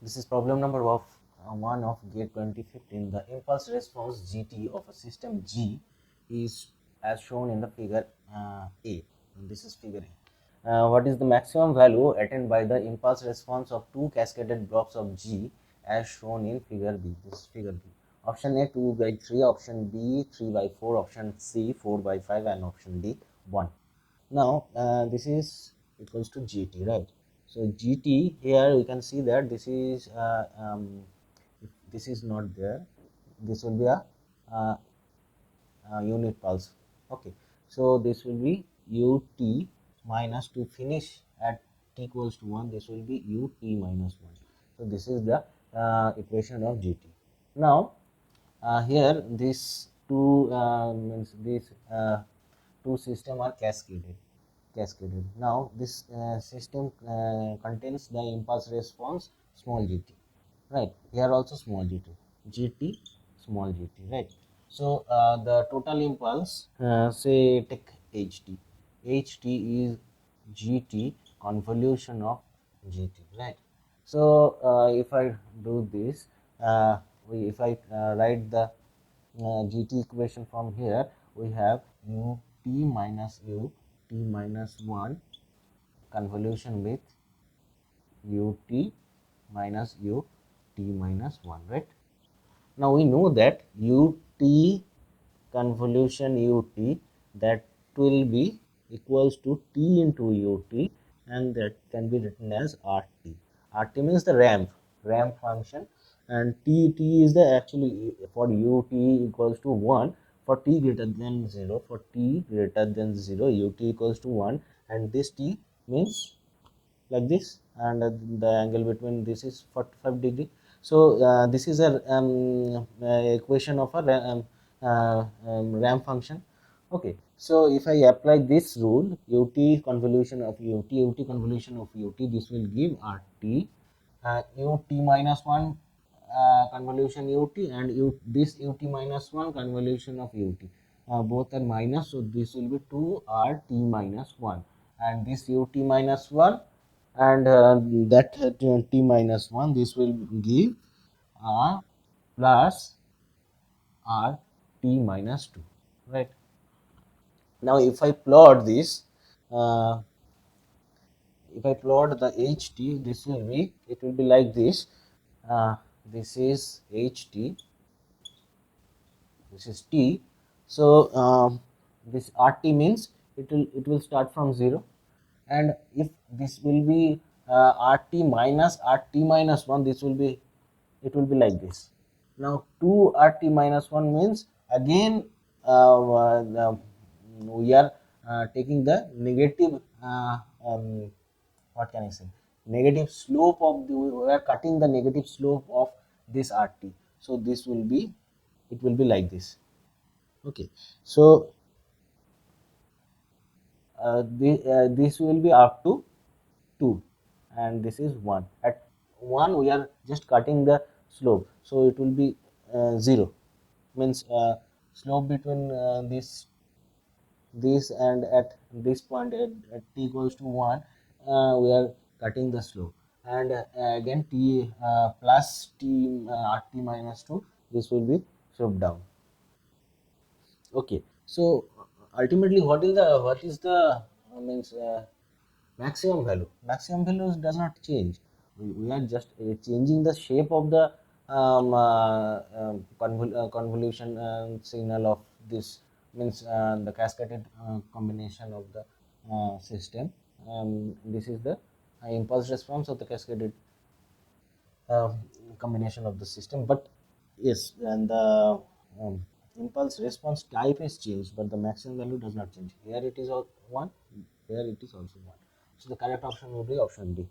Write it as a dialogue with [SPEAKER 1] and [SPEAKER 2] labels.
[SPEAKER 1] This is problem number of 1 of GATE 2015. The impulse response GT of a system G is as shown in the figure A. And this is figure A. What is the maximum value attained by the impulse response of two cascaded blocks of G as shown in figure B? This is figure B. Option A 2 by 3, option B 3 by 4, option C 4 by 5, and option D 1. Now this is equals to GT, right? So GT here we can see that this is if this is not there, this will be uh, a unit pulse. Okay, so this will be ut minus, to finish at t equals to 1, this will be ut minus 1. So this is the equation of GT. Now here these two means these two system are cascaded. Now this system contains the impulse response small gt, right? Here also small gt, small gt, right? So the total impulse, say take ht is gt convolution of gt, right? So if I do this, if I write the gt equation from here, we have ut minus ut minus 1 convolution with ut minus ut minus 1, right? Now we know that ut convolution ut, that will be equals to t into ut, and that can be written as rt. Rt means the ramp function, and t is the actually for ut equals to 1, for t greater than 0, for t greater than 0 ut equals to 1, and this t means like this, and the angle between this is 45 degree. So this is a equation of a ramp function. Okay, so if I apply this rule, ut convolution of ut convolution of ut, this will give rt ut minus 1 convolution ut, and this ut minus 1 convolution of ut, both are minus, so this will be 2 rt minus 1, and this ut minus 1 and that t minus 1, this will give plus r t minus 2, right? Now if I plot this, uh, if I plot the ht, this will be, it will be like this. This is ht, this is t. So this rt means it will start from 0, and if this will be rt minus 1, this will be, it will be like this. Now 2 rt minus 1 means again we are taking the negative what can I say, negative slope of the, we are cutting the negative slope of this rt, so this will be, it will be like this. Okay, so this will be up to 2, and this is 1. At 1 we are just cutting the slope, so it will be 0, means slope between this and at this point at t equals to 1, we are cutting the slope, and again t plus t rt minus 2, this will be sloped down. Okay, so ultimately what is the means maximum values does not change. We are just changing the shape of the convolution signal of this, means the cascaded combination of the system. This is the impulse response of the cascaded uh, combination of the system. But yes, and the um, impulse response type is changed, but the maximum value does not change. Here it is all 1, here it is also 1. So the correct option would be option D.